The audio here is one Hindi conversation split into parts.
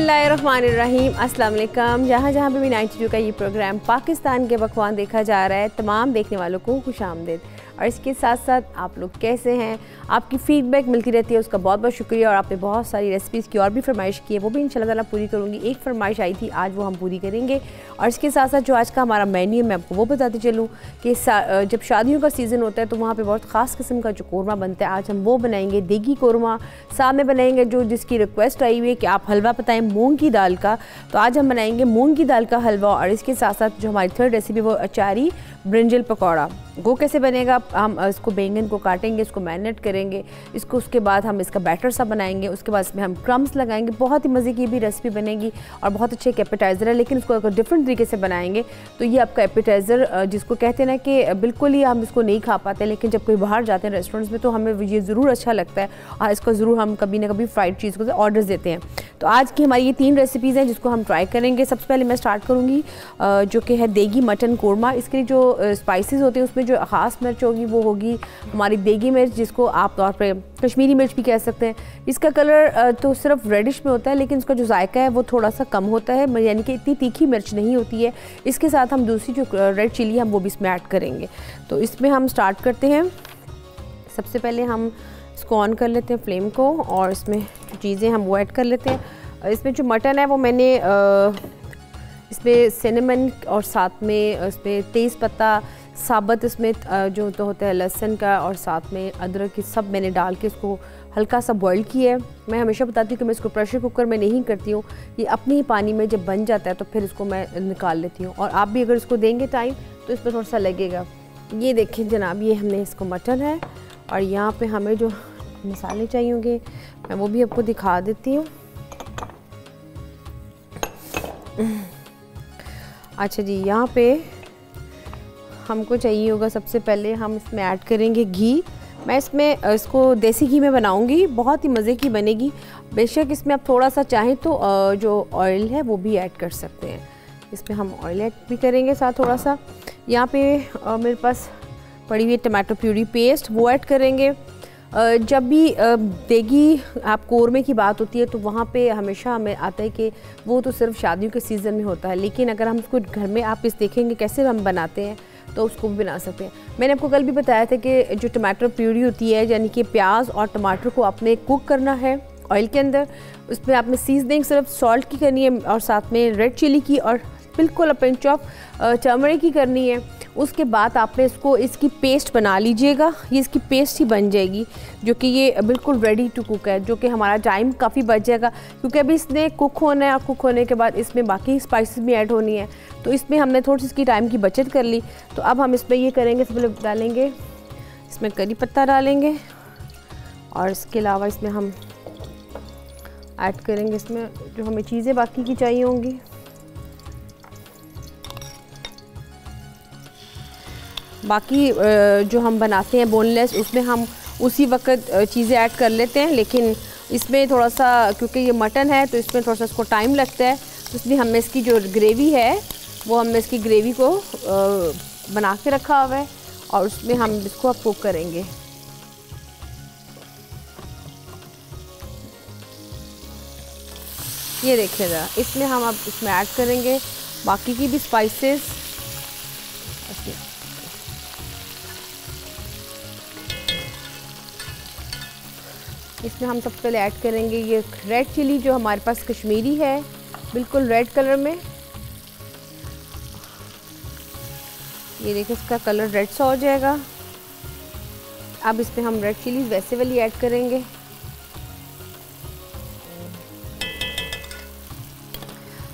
बिस्मिल्लाहिर्रहमानिर्रहीम, अस्सलाम वालेकुम। जहाँ भी 92 का ये प्रोग्राम पाकिस्तान के पकवान देखा जा रहा है, तमाम देखने वालों को खुशामदीद। और इसके साथ साथ आप लोग कैसे हैं, आपकी फ़ीडबैक मिलती रहती है, उसका बहुत बहुत शुक्रिया। और आपने बहुत सारी रेसिपीज़ की और भी फरमाइश की है, वो भी इंशाल्लाह ताला पूरी करूँगी। एक फरमाइश आई थी, आज वो हम पूरी करेंगे। और इसके साथ साथ जो आज का हमारा मेन्यू, मैं आपको वो बताती चलूँ कि जब शादियों का सीज़न होता है तो वहाँ पर बहुत ख़ास किस्म का जो कौरमा बनता है, आज हम वो बनाएंगे, देगी कौरमा। साथ में बनाएंगे जो जिसकी रिक्वेस्ट आई हुई है कि आप हलवा बताएं मूंग की दाल का, तो आज हम बनाएंगे मूंग की दाल का हलवा। और इसके साथ साथ जो हमारी थर्ड रेसिपी वो अचारी ब्रिंजल पकौड़ा। वो कैसे बनेगा, हम इसको बैंगन को काटेंगे, इसको मैरिनेट करेंगे, इसको उसके बाद हम इसका बैटर सा बनाएंगे, उसके बाद इसमें हम क्रम्स लगाएंगे। बहुत ही मज़े की भी रेसिपी बनेगी और बहुत अच्छे एक एपेटाइज़र है, लेकिन इसको अगर डिफरेंट तरीके से बनाएंगे तो ये आपका एपेटाइज़र जिसको कहते हैं ना कि बिल्कुल ही हम इसको नहीं खा पाते, लेकिन जब कोई बाहर जाते हैं रेस्टोरेंट्स में तो हमें ये ज़रूर अच्छा लगता है और इसको ज़रूर हम कभी ना कभी फ्राइड चीज़ को ऑर्डर्स देते हैं। तो आज की हमारी ये 3 रेसिपीज़ हैं जिसको हम ट्राई करेंगे। सबसे पहले मैं स्टार्ट करूँगी जो कि है देगी मटन कौरमा। इसके लिए जो स्पाइसेस होते हैं उसमें जो ख़ास मिर्च होगी वो होगी हमारी देगी मिर्च, जिसको आप तौर पे कश्मीरी मिर्च भी कह सकते हैं। इसका कलर तो सिर्फ रेडिश में होता है, लेकिन इसका जो जायका है वो थोड़ा सा कम होता है, यानी कि इतनी तीखी मिर्च नहीं होती है। इसके साथ हम दूसरी जो रेड चिली हम वो भी इसमें ऐड करेंगे। तो इसमें हम स्टार्ट करते हैं। सबसे पहले हम इसको ऑन कर लेते हैं फ्लेम को और इसमें जो चीज़ें हम वो ऐड कर लेते हैं। इसमें जो मटन है वो मैंने इसमें सिनेमन और साथ में इसमें तेज़ पत्ता साबुत, इसमें जो तो होता है लहसुन का और साथ में अदरक की, सब मैंने डाल के इसको हल्का सा बॉईल किया है। मैं हमेशा बताती हूँ कि मैं इसको प्रेशर कुकर में नहीं करती हूँ, ये अपने ही पानी में जब बन जाता है तो फिर इसको मैं निकाल लेती हूँ। और आप भी अगर इसको देंगे टाइम तो इसमें थोड़ा सा लगेगा। ये देखें जनाब, ये हमने इसको मटन है और यहाँ पे हमें जो मसाले चाहिए होंगे मैं वो भी आपको दिखा देती हूँ। अच्छा जी, यहाँ पे हमको चाहिए होगा, सबसे पहले हम इसमें ऐड करेंगे घी। मैं इसमें इसको देसी घी में बनाऊंगी, बहुत ही मज़े की बनेगी। बेशक इसमें आप थोड़ा सा चाहें तो जो ऑयल है वो भी ऐड कर सकते हैं। इसमें हम ऑयल ऐड भी करेंगे साथ थोड़ा सा। यहाँ पे मेरे पास पड़ी हुई टमाटो प्यूरी पेस्ट वो ऐड करेंगे। जब भी देगी आप कौरमे की बात होती है तो वहाँ पे हमेशा हमें आता है कि वो तो सिर्फ शादियों के सीज़न में होता है, लेकिन अगर हम उसको घर में आप इस देखेंगे कैसे हम बनाते हैं तो उसको भी बना सकते हैं। मैंने आपको कल भी बताया था कि जो टमाटर प्यूरी होती है, यानी कि प्याज और टमाटर को आपने कुक करना है ऑयल के अंदर। उसमें आपने सीजनिंग सिर्फ सॉल्ट की करनी है और साथ में रेड चिली की और बिल्कुल पिंच ऑफ टर्मरिक की करनी है। उसके बाद आपने इसकी पेस्ट बना लीजिएगा, ये इसकी पेस्ट ही बन जाएगी जो कि ये बिल्कुल रेडी टू कुक है, जो कि हमारा टाइम काफ़ी बच जाएगा क्योंकि अभी इसने कुक होना है और कुक होने के बाद इसमें बाकी स्पाइसेस भी ऐड होनी है। तो इसमें हमने थोड़ी सी इसकी टाइम की बचत कर ली। तो अब हम इसमें ये करेंगे, सबसे पहले डालेंगे इसमें करी पत्ता डालेंगे और इसके अलावा इसमें हम ऐड करेंगे इसमें जो हमें चीज़ें बाकी की चाहिए होंगी। बाकी जो हम बनाते हैं बोनलेस, उसमें हम उसी वक्त चीज़ें ऐड कर लेते हैं, लेकिन इसमें थोड़ा सा क्योंकि ये मटन है तो इसमें थोड़ा सा इसको टाइम लगता है, तो इसलिए हमने इसकी जो ग्रेवी है वो हमने इसकी ग्रेवी को बना के रखा हुआ है और उसमें हम इसको अब कुक करेंगे। ये देखिए ज़रा, इसमें हम अब इसमें ऐड करेंगे बाकी की भी स्पाइसेस। इसमें हम सबसे पहले ऐड करेंगे ये रेड चिली, जो हमारे पास कश्मीरी है, बिल्कुल रेड कलर में। ये देखिए इसका कलर रेड सा हो जाएगा। अब इसमें हम रेड चिली वैसे वाली ऐड करेंगे।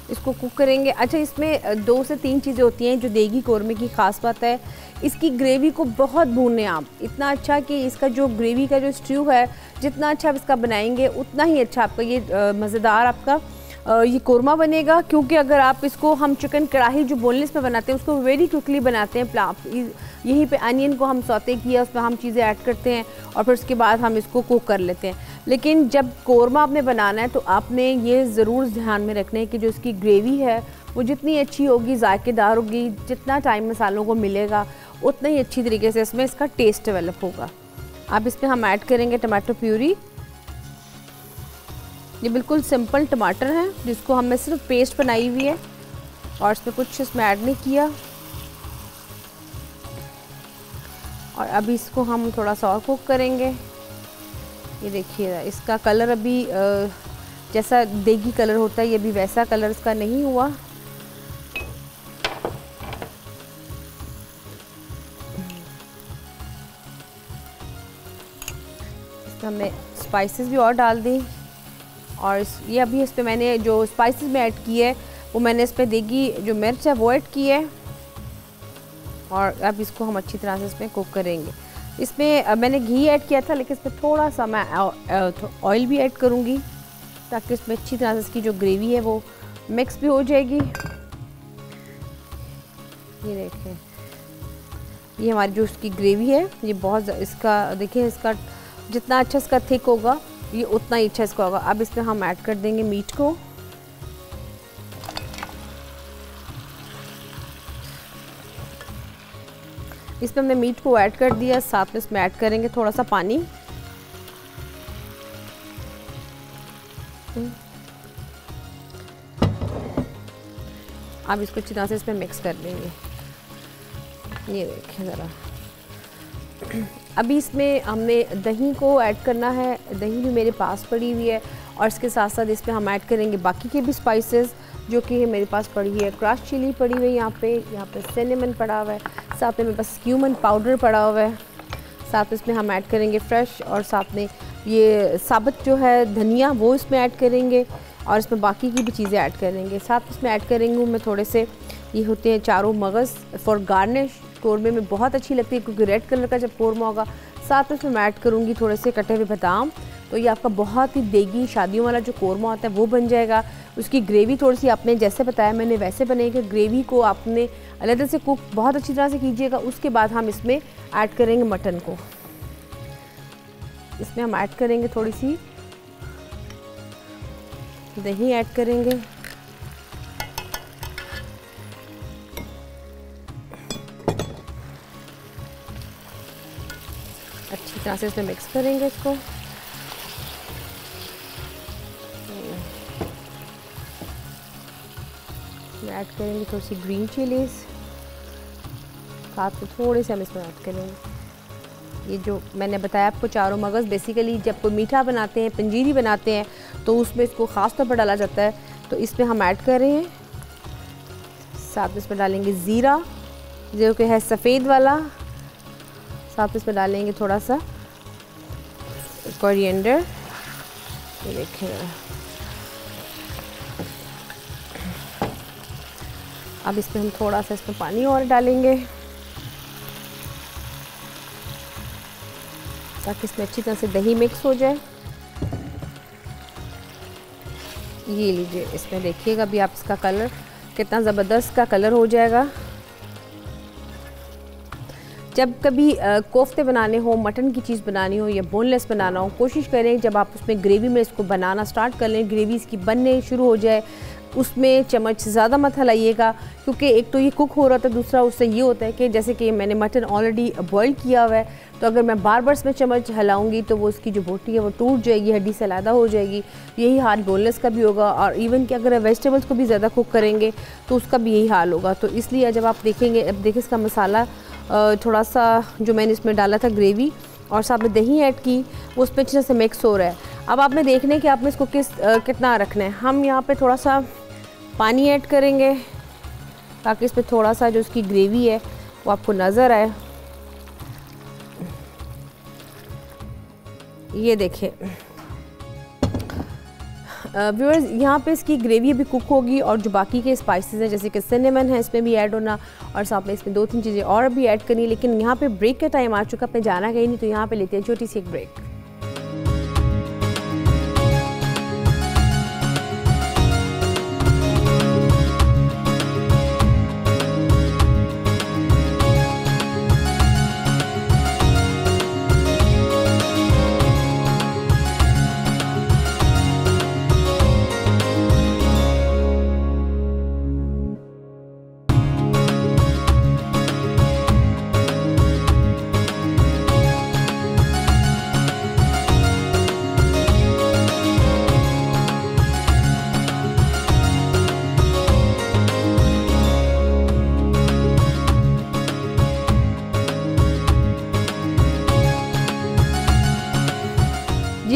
इसको कुक करेंगे। अच्छा, इसमें 2 से 3 चीज़ें होती हैं जो देगी कौरमे की ख़ास बात है। इसकी ग्रेवी को बहुत भूनें आप, इतना अच्छा कि इसका जो ग्रेवी का जो स्ट्यू है, जितना अच्छा आप इसका बनाएंगे उतना ही अच्छा आपका ये मज़ेदार आपका ये कौरमा बनेगा। क्योंकि अगर आप इसको, हम चिकन कढ़ाई जो बोनलेस में बनाते हैं उसको वेरी क्विकली बनाते हैं। यहीं पे अनियन को हम सौते किया, उसमें हम चीज़ें ऐड करते हैं और फिर उसके बाद हम इसको कुक कर लेते हैं। लेकिन जब कौरमा आपने बनाना है तो आपने ये ज़रूर ध्यान में रखना है कि जो इसकी ग्रेवी है वो जितनी अच्छी होगी, जायकेदार होगी, जितना टाइम मसालों को मिलेगा उतना ही अच्छी तरीके से इसमें इसका टेस्ट डेवलप होगा। अब इसमें हम ऐड करेंगे टमाटो प्यूरी। ये बिल्कुल सिंपल टमाटर है जिसको हमने सिर्फ पेस्ट बनाई हुई है और इसमें कुछ इसमें ऐड नहीं किया। और अभी इसको हम थोड़ा सा और कुक करेंगे। ये देखिए इसका कलर अभी जैसा देगी कलर होता है, ये भी वैसा कलर इसका नहीं हुआ। इसमें हमने स्पाइसेस भी और डाल दी और ये अभी इस पर मैंने जो स्पाइसेस में ऐड की है वो मैंने इस पर देगी जो मिर्च है वो ऐड की है। और अब इसको हम अच्छी तरह से इसमें कुक करेंगे। इसमें मैंने घी ऐड किया था लेकिन इसमें थोड़ा सा मैं ऑयल भी ऐड करूँगी ताकि इसमें अच्छी तरह से इसकी जो ग्रेवी है वो मिक्स भी हो जाएगी। ये देखें, ये हमारी जो इसकी ग्रेवी है ये बहुत इसका देखिए, इसका जितना अच्छा इसका थिक होगा ये उतना ही अच्छा इसका होगा। अब इसमें हम ऐड कर देंगे मीट को। इसमें हमने मीट को ऐड कर दिया, साथ में इसमें ऐड करेंगे थोड़ा सा पानी। अब इसको अच्छी तरह से इसमें मिक्स कर लेंगे। ये देखिए ज़रा, अभी इसमें हमने दही को ऐड करना है। दही भी मेरे पास पड़ी हुई है और इसके साथ साथ इसमें हम ऐड करेंगे बाकी के भी स्पाइसेस जो कि मेरे पास पड़ी है। क्रश चिली पड़ी हुई है, यहाँ पे सिनेमन पड़ा हुआ है, साथ में मेरे पास क्यूमन पाउडर पड़ा हुआ है, साथ में इसमें हम ऐड करेंगे फ्रेश, और साथ में ये साबुत जो है धनिया वो इसमें ऐड करेंगे और इसमें बाकी की भी चीज़ें ऐड करेंगे। साथ में इसमें ऐड करेंगे मैं थोड़े से ये होते हैं चारों मगज़ फॉर गार्निश, कौरमे में बहुत अच्छी लगती है क्योंकि रेड कलर का जब कौरमा होगा। साथ में इसमें मैं ऐड करूँगी थोड़े से कटे हुए बादाम, तो ये आपका बहुत ही देगी शादियों वाला जो कौरमा होता है वो बन जाएगा। उसकी ग्रेवी थोड़ी सी आपने जैसे बताया मैंने वैसे बनेगी। ग्रेवी को आपने अलग से कुक बहुत अच्छी तरह से कीजिएगा। उसके बाद हम इसमें ऐड करेंगे मटन को। इसमें हम ऐड करेंगे थोड़ी सी दही ऐड करेंगे, अच्छी तरह से इसमें मिक्स करेंगे इसको। ऐड करेंगे थोड़ी सी ग्रीन चिलीज, साथ में थोड़े से हम इसमें ऐड करेंगे ये जो मैंने बताया आपको चारों मगज़। बेसिकली जब कोई मीठा बनाते हैं, पंजीरी बनाते हैं, तो उसमें इसको ख़ास तौर पर डाला जाता है, तो इसमें हम ऐड कर रहे हैं। साथ में इसमें डालेंगे ज़ीरा जो कि है सफ़ेद वाला, साथ में इसमें डालेंगे थोड़ा सा कोरिएंडर, ये देखें। अब इसमें हम थोड़ा सा इसमें पानी और डालेंगे ताकि इसमें अच्छी तरह से दही मिक्स हो जाए। ये लीजिए, इसमें देखिएगा अभी आप इसका कलर कितना ज़बरदस्त का कलर हो जाएगा। जब कभी कोफ्ते बनाने हो, मटन की चीज़ बनानी हो या बोनलेस बनाना हो, कोशिश करें जब आप उसमें ग्रेवी में इसको बनाना स्टार्ट कर लें, ग्रेवी इसकी बनने शुरू हो जाए, उसमें चम्मच ज़्यादा मत हिलाइएगा क्योंकि एक तो ये कुक हो रहा था, दूसरा उससे ये होता है कि जैसे कि मैंने मटन ऑलरेडी बॉईल किया हुआ है, तो अगर मैं बार बार इसमें चम्मच हिलाऊंगी तो वो इसकी जो बोटी है वो टूट जाएगी, हड्डी से अलग हो जाएगी। यही हाल बोनलेस का भी होगा और इवन कि अगर वेजिटेबल्स को भी ज़्यादा कुक करेंगे तो उसका भी यही हाल होगा। तो इसलिए जब आप देखेंगे, अब देखिए इसका मसाला थोड़ा सा जो मैंने इसमें डाला था ग्रेवी और साथ में दही ऐड की, वो उसमें अच्छे से मिक्स हो रहा है। अब आपने देखना है कि आपने इसको कितना रखना है। हम यहाँ पे थोड़ा सा पानी ऐड करेंगे ताकि इसमें थोड़ा सा जो इसकी ग्रेवी है वो आपको नज़र आए। ये देखें व्यूअर्स, यहाँ पे इसकी ग्रेवी अभी कुक होगी और जो बाकी के स्पाइसेस हैं जैसे कि सिनेमन है इसमें भी ऐड होना और साथ में इसमें 2-3 चीज़ें और भी ऐड करनी। लेकिन यहाँ पे ब्रेक का टाइम आ चुका, पे जाना कहीं नहीं, तो यहाँ पे लेते हैं छोटी सी एक ब्रेक।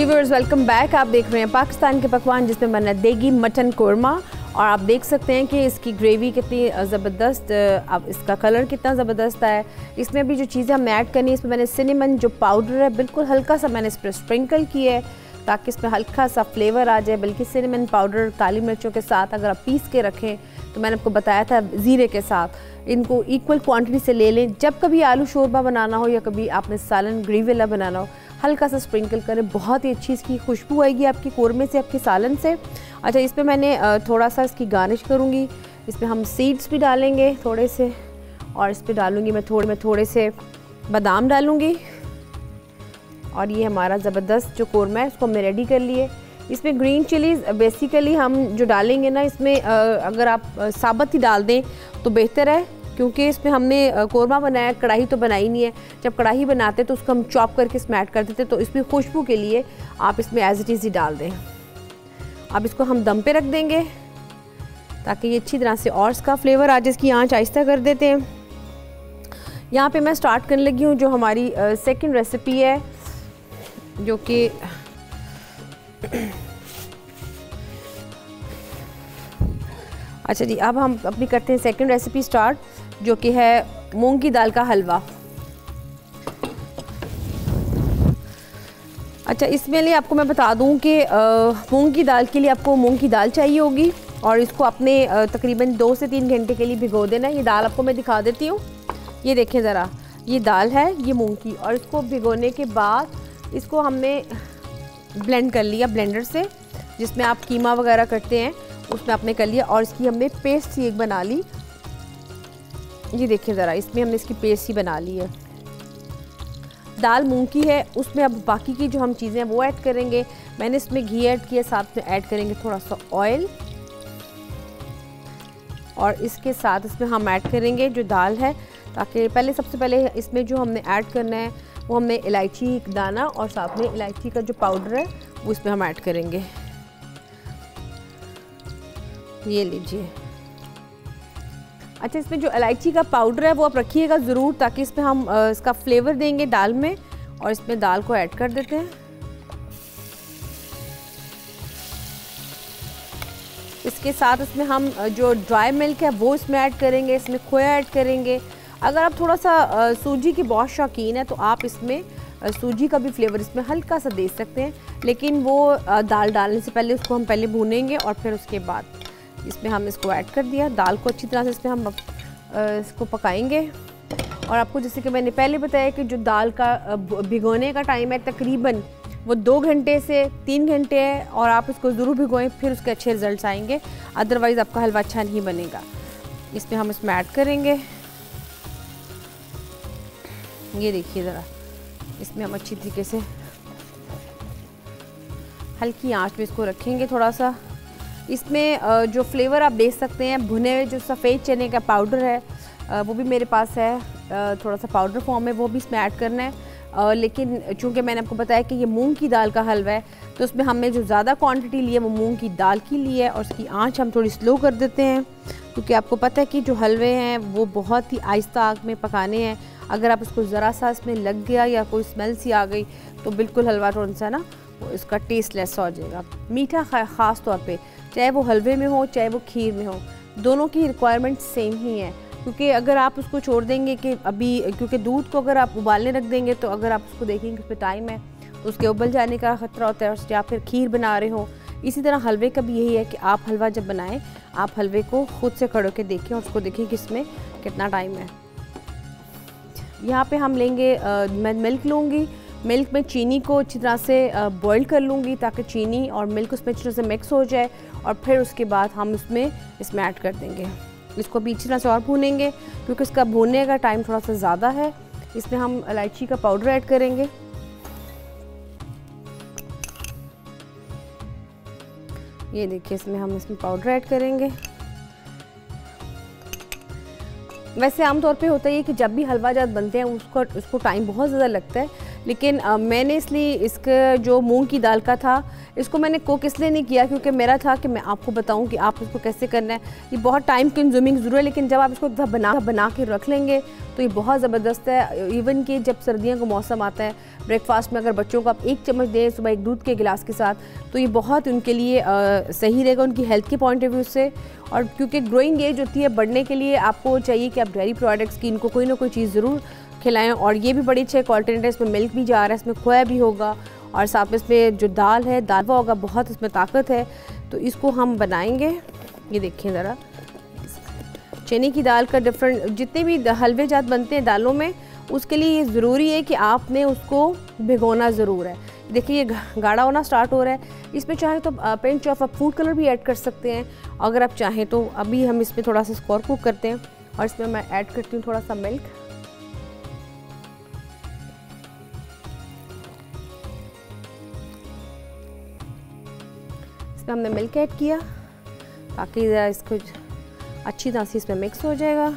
जी व्यूअर्स, वेलकम बैक। आप देख रहे हैं पाकिस्तान के पकवान जिसमें बना देगी मटन कोरमा। और आप देख सकते हैं कि इसकी ग्रेवी कितनी ज़बरदस्त, अब इसका कलर कितना ज़बरदस्त है। इसमें अभी जो चीज़ें हमने ऐड करनी है, इसमें मैंने सिनेमन जो पाउडर है बिल्कुल हल्का सा मैंने इस पर स्प्रिंकल किया है ताकि इसमें हल्का सा फ्लेवर आ जाए। बल्कि सिनेमन पाउडर काली मिर्चों के साथ अगर आप पीस के रखें तो मैंने आपको बताया था ज़ीरे के साथ, इनको इक्वल क्वांटिटी से ले लें। जब कभी आलू शोरबा बनाना हो या कभी आपने सालन ग्रेवी वाला बनाना हो, हल्का सा स्प्रिंकल करें, बहुत ही अच्छी इसकी खुशबू आएगी आपकी कोरमे से, आपके सालन से। अच्छा, इसमें मैंने थोड़ा सा इसकी गार्निश करूँगी। इसमें हम सीड्स भी डालेंगे थोड़े से, और इस पर डालूँगी मैं थोड़े से बादाम डालूँगी। और ये हमारा ज़बरदस्त जो कोरमा है इसको हमने रेडी कर लिए। इसमें ग्रीन चिलीज़ बेसिकली हम जो डालेंगे ना, इसमें अगर आप साबुत ही डाल दें तो बेहतर है, क्योंकि इसमें हमने कोरमा बनाया, कढ़ाई तो बनाई नहीं है। जब कढ़ाई बनाते तो उसको हम चॉप करके इसमें ऐड कर देते, तो इसमें खुशबू के लिए आप इसमें एज इट इज़ ही डाल दें। अब इसको हम दम पे रख देंगे ताकि ये अच्छी तरह से और इसका फ्लेवर आ जाए। इसकी आंच आहिस्ता कर देते हैं। यहाँ पे मैं स्टार्ट करने लगी हूँ जो हमारी सेकंड रेसिपी है, जो कि अच्छा जी, अब हम अपनी करते हैं सेकंड रेसिपी स्टार्ट, जो कि है मूंग की दाल का हलवा। अच्छा, इसमें लिए आपको मैं बता दूं कि मूंग की दाल के लिए आपको मूंग की दाल चाहिए होगी, और इसको अपने तकरीबन 2 से 3 घंटे के लिए भिगो देना है। ये दाल आपको मैं दिखा देती हूँ, ये देखें ज़रा, ये दाल है ये मूंग की। और इसको भिगोने के बाद इसको हमने ब्लेंड कर लिया ब्लेंडर से, जिसमें आप कीमा वगैरह करते हैं उसमें आपने कर लिया, और इसकी हमने पेस्ट सी एक बना ली। ये देखिए ज़रा, इसमें हमने इसकी पेस्ट ही बना ली है। दाल मूंग की है, उसमें अब बाकी की जो हम चीज़ें हैं वो ऐड करेंगे। मैंने इसमें घी ऐड किया, साथ में ऐड करेंगे थोड़ा सा ऑयल, और इसके साथ इसमें हम ऐड करेंगे जो दाल है, ताकि सबसे पहले इसमें जो हमने ऐड करना है वो हमने इलायची दाना और साथ में इलायची का जो पाउडर है वो इसमें हम ऐड करेंगे। ये लीजिए। अच्छा, इसमें जो इलायची का पाउडर है वो आप रखिएगा ज़रूर, ताकि इसमें हम इसका फ्लेवर देंगे दाल में। और इसमें दाल को ऐड कर देते हैं। इसके साथ इसमें हम जो ड्राई मिल्क है वो इसमें ऐड करेंगे, इसमें खोया ऐड करेंगे। अगर आप थोड़ा सा सूजी के बहुत शौकीन है तो आप इसमें सूजी का भी फ्लेवर इसमें हल्का सा दे सकते हैं, लेकिन वो दाल डालने से पहले उसको हम पहले भूनेंगे और फिर उसके बाद इसमें हम इसको ऐड कर दिया। दाल को अच्छी तरह से इसमें हम इसको पकाएंगे। और आपको जैसे कि मैंने पहले बताया कि जो दाल का भिगोने का टाइम है तकरीबन वो 2 घंटे से 3 घंटे है, और आप इसको ज़रूर भिगोएं, फिर उसके अच्छे रिजल्ट्स आएंगे, अदरवाइज़ आपका हलवा अच्छा नहीं बनेगा। इसमें हम इसमें ऐड करेंगे, ये देखिए ज़रा, इसमें हम अच्छी तरीके से हल्की आंच में इसको रखेंगे थोड़ा सा। इसमें जो फ्लेवर आप देख सकते हैं, भुने हुए जो सफ़ेद चने का पाउडर है वो भी मेरे पास है, थोड़ा सा पाउडर फॉर्म में, वो भी इसमें ऐड करना है। लेकिन चूँकि मैंने आपको बताया कि ये मूंग की दाल का हलवा है, तो उसमें हमने जो ज़्यादा क्वांटिटी ली है वो मूंग की दाल की ली है, और उसकी आंच हम थोड़ी स्लो कर देते हैं, क्योंकि आपको पता है कि जो हलवे हैं वो बहुत ही आहिस्ता आग में पकाने हैं। अगर आप उसको ज़रा सा इसमें लग गया या कोई स्मेल सी आ गई तो बिल्कुल हलवा थोड़ा सा ना वो इसका टेस्ट लेस हो जाएगा। मीठा ख़ास तौर पे, चाहे वो हलवे में हो चाहे वो खीर में हो, दोनों की रिक्वायरमेंट सेम ही है। क्योंकि अगर आप उसको छोड़ देंगे कि अभी, क्योंकि दूध को अगर आप उबालने रख देंगे तो अगर आप उसको देखेंगे उस पर टाइम है तो उसके उबल जाने का ख़तरा होता है, या फिर खीर बना रहे हो। इसी तरह हलवे का भी यही है कि आप हलवा जब बनाएं आप हलवे को खुद से खड़े होकर देखें और उसको देखें कि इसमें कितना टाइम है। यहाँ पे हम लेंगे, मैं मिल्क लूँगी, मिल्क में चीनी को अच्छी तरह से बॉईल कर लूँगी ताकि चीनी और मिल्क उसमें अच्छी तरह से मिक्स हो जाए, और फिर उसके बाद हम इसमें ऐड कर देंगे। इसको भी अच्छी तरह से और भूनेंगे, क्योंकि इसका भूनने का टाइम थोड़ा सा ज़्यादा है। इसमें हम इलायची का पाउडर ऐड करेंगे, ये देखिए, इसमें हम पाउडर ऐड करेंगे। वैसे आमतौर पे होता है कि जब भी हलवा जात बनते हैं उसको टाइम बहुत ज़्यादा लगता है, लेकिन मैंने इसलिए इसका जो मूंग की दाल का था इसको मैंने कुक इसलिए नहीं किया क्योंकि मेरा था कि मैं आपको बताऊं कि आप इसको कैसे करना है। ये बहुत टाइम कंज्यूमिंग ज़रूर है, लेकिन जब आप इसको बना के रख लेंगे तो ये बहुत ज़बरदस्त है। इवन कि जब सर्दियों का मौसम आता है, ब्रेकफास्ट में अगर बच्चों को आप 1 चम्मच दें सुबह एक दूध के गिलास के साथ, तो ये बहुत उनके लिए सही रहेगा उनकी हेल्थ के पॉइंट ऑफ व्यू से। और क्योंकि ग्रोइंग एज होती है, बढ़ने के लिए आपको चाहिए कि आप डेयरी प्रोडक्ट्स की इनको कोई ना कोई चीज़ ज़रूर खिलाएं। और ये भी बड़ी अच्छी क्वालिटी है, इसमें मिल्क भी जा रहा है, इसमें खोया भी होगा और साथ में इसमें जो दाल है दालवा होगा, बहुत इसमें ताकत है। तो इसको हम बनाएंगे। ये देखिए ज़रा, चने की दाल का डिफरेंट जितने भी हलवे जात बनते हैं दालों में, उसके लिए ये ज़रूरी है कि आपने उसको भिगोना ज़रूर है। देखिए ये गाढ़ा होना स्टार्ट हो रहा है। इसमें चाहे तो पिंच ऑफ फूड कलर भी ऐड कर सकते हैं अगर आप चाहें तो। अभी हम इसमें थोड़ा सा इसको और कुक करते हैं और इसमें मैं ऐड करती हूँ थोड़ा सा मिल्क। इसमें हमने मिल्क ऐड किया ताकि इसको अच्छी तरह से इसमें मिक्स हो जाएगा।